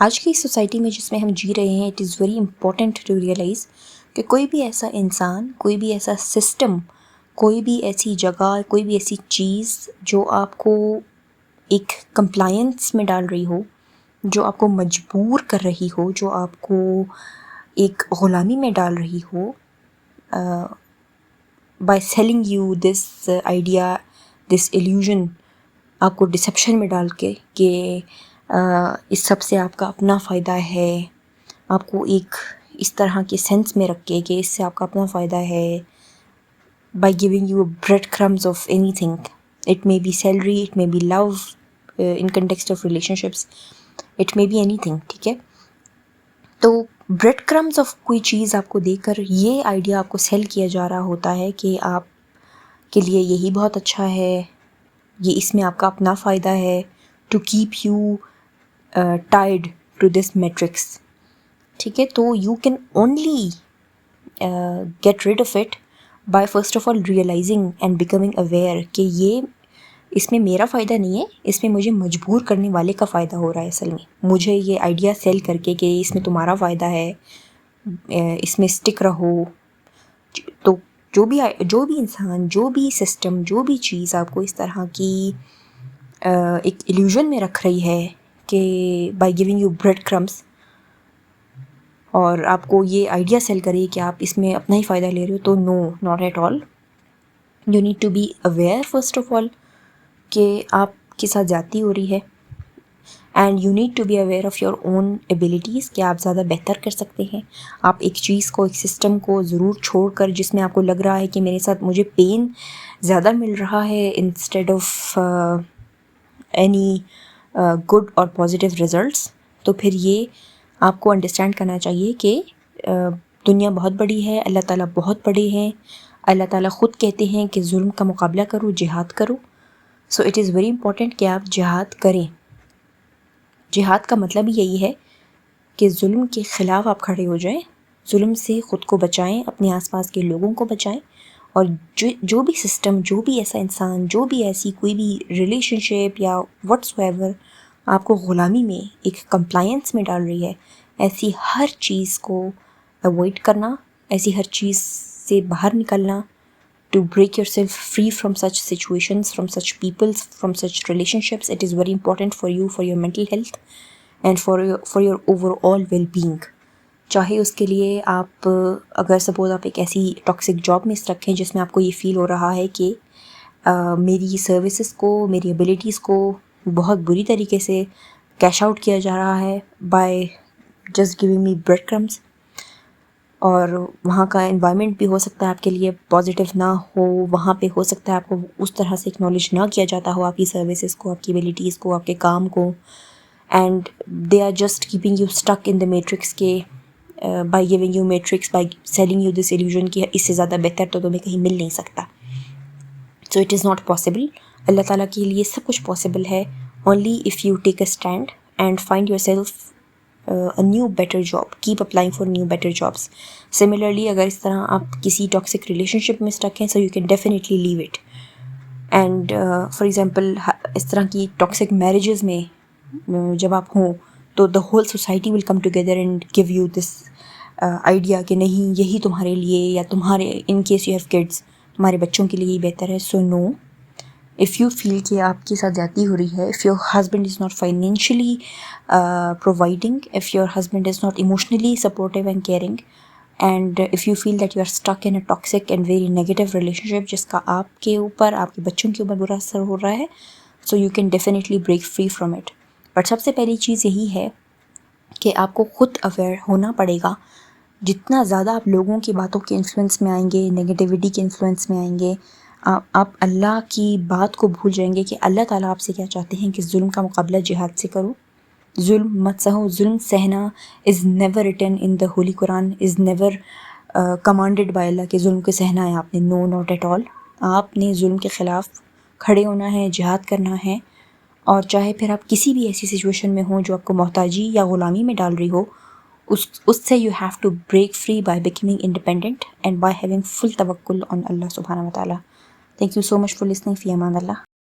آج کی سوسائٹی میں جس میں ہم جی رہے ہیں، it is very important to realise کہ کوئی بھی ایسا انسان، کوئی بھی ایسا سسٹم، کوئی بھی ایسی جگہ، کوئی بھی ایسی چیز جو آپ کو ایک کمپلائنس میں ڈال رہی ہو، جو آپ کو مجبور کر رہی ہو، جو آپ کو ایک غلامی میں ڈال رہی ہو، by selling you this idea, this illusion, آپ کو ڈسیپشن میں ڈال کے کہ اس سب سے آپ کا اپنا فائدہ ہے، آپ کو ایک اس طرح کے سینس میں رکھ کے کہ اس سے آپ کا اپنا فائدہ ہے، by giving you bread crumbs of anything, it may be salary, it may be love in context of relationships, it may be anything, ٹھیک ہے. تو بریڈ کرمز آف کوئی چیز آپ کو دے کر یہ آئیڈیا آپ کو سیل کیا جا رہا ہوتا ہے کہ آپ کے لیے یہی بہت اچھا ہے، یہ اس میں آپ کا اپنا فائدہ ہے، to keep you tied to this matrix, ٹھیک ہے. تو you can only get rid of it by first of all realising and becoming aware کہ یہ اس میں میرا فائدہ نہیں ہے، اس میں مجھے مجبور کرنے والے کا فائدہ ہو رہا ہے. اصل میں مجھے یہ آئیڈیا سیل کر کے کہ اس میں تمہارا فائدہ ہے، اس میں اسٹک رہو. تو جو بھی انسان، جو بھی سسٹم، جو بھی چیز آپ کو اس طرح کی ایک ایلیوژن میں رکھ رہی ہے کہ by giving you bread crumbs, اور آپ کو یہ آئیڈیا سیل کرے کہ آپ اس میں اپنا ہی فائدہ لے رہے ہو، تو no, not at all. You need to be aware first of all کہ آپ کے ساتھ زیادتی ہو رہی ہے، and you need to be aware of your own abilities کہ آپ زیادہ بہتر کر سکتے ہیں. آپ ایک چیز کو، ایک سسٹم کو ضرور چھوڑ کر جس میں آپ کو لگ رہا ہے کہ میرے ساتھ مجھے پین زیادہ مل رہا ہے انسٹیڈ آف اینی گڈ اور پازیٹیو ریزلٹس، تو پھر یہ آپ کو انڈرسٹینڈ کرنا چاہیے کہ دنیا بہت بڑی ہے، اللہ تعالیٰ بہت بڑے ہیں، اللہ تعالیٰ خود کہتے ہیں کہ ظلم کا مقابلہ کرو، جہاد کرو. سو اٹ از ویری امپورٹنٹ کہ آپ جہاد کریں. جہاد کا مطلب یہی ہے کہ ظلم کے خلاف آپ کھڑے ہو جائیں، ظلم سے خود کو بچائیں، اپنے آس پاس کے لوگوں کو بچائیں، اور جو بھی سسٹم، جو بھی ایسا انسان، جو بھی ایسی کوئی بھی ریلیشن شپ یا واٹس ایور آپ کو غلامی میں، ایک کمپلائنس میں ڈال رہی ہے، ایسی ہر چیز کو اوائڈ کرنا، ایسی ہر چیز سے باہر نکلنا، to break yourself free from such situations, from such people, from such relationships. It is very important for you, for your mental health and for your overall well-being. چاہے اس کے لیے آپ اگر سپوز آپ ایک ایسی ٹاکسک جاب میں struct ہیں جس میں آپ کو یہ فیل ہو رہا ہے کہ میری سروسز کو، میری ایبیلٹیز کو بہت بری طریقے سے کیش آؤٹ کیا جا رہا ہے by just giving me bread crumbs, اور وہاں کا انوائرمنٹ بھی ہو سکتا ہے آپ کے لیے پازیٹیو نہ ہو، وہاں پہ ہو سکتا ہے آپ کو اس طرح سے اکنالج نہ کیا جاتا ہو آپ کی سروسز کو، آپ کی ایبیلٹیز کو، آپ کے کام کو، and they are just keeping you stick in the matrix کے by giving you matrix, by selling you this illusion کہ اس سے زیادہ بہتر تو تمہیں کہیں مل نہیں سکتا. So it is not possible. اللہ تعالیٰ کے لیے سب کچھ پاسبل ہے، only if you take a stand and find yourself a new better job, keep applying for new better jobs. Similarly, اگر اس طرح آپ کسی ٹاکسک ریلیشن شپ میں اسٹک ہیں، so you can definitely leave it. And for example اس طرح کی toxic marriages میں جب آپ ہوں تو the whole society will come together and give you this idea کہ نہیں، یہی تمہارے لیے، یا تمہارے in case you have kids تمہارے بچوں کے لیے ہی بہتر ہے. So no, if you feel کہ آپ کے ساتھ زیادتی ہو رہی ہے، if your husband is not financially providing, if your husband is not emotionally supportive and caring, and if you feel that you are stuck in a toxic and very negative relationship جس کا آپ کے اوپر، آپ کے بچوں کے اوپر برا اثر ہو رہا ہے، so you can definitely break free from it. But سب سے پہلی چیز یہی ہے کہ آپ کو خود اویئر ہونا پڑے گا. جتنا زیادہ آپ لوگوں کی باتوں کے انفلوئنس میں آئیں گے، نیگیٹیوٹی کے انفلوئنس میں آئیں گے، آپ اللہ کی بات کو بھول جائیں گے کہ اللہ تعالیٰ آپ سے کیا چاہتے ہیں کہ ظلم کا مقابلہ جہاد سے کرو، ظلم مت سہو. ظلم سہنا is never written in the holy Quran, is never commanded by اللہ کہ ظلم کو سہنا ہے آپ نے. No, not at all. آپ نے ظلم کے خلاف کھڑے ہونا ہے، جہاد کرنا ہے، اور چاہے پھر آپ کسی بھی ایسی سچویشن میں ہوں جو آپ کو محتاجی یا غلامی میں ڈال رہی ہو، اس سے you have to break free by becoming independent and by having full توکل آن اللہ سبحانہ و تعالیٰ. Thank you so much for listening. فی امان اللہ.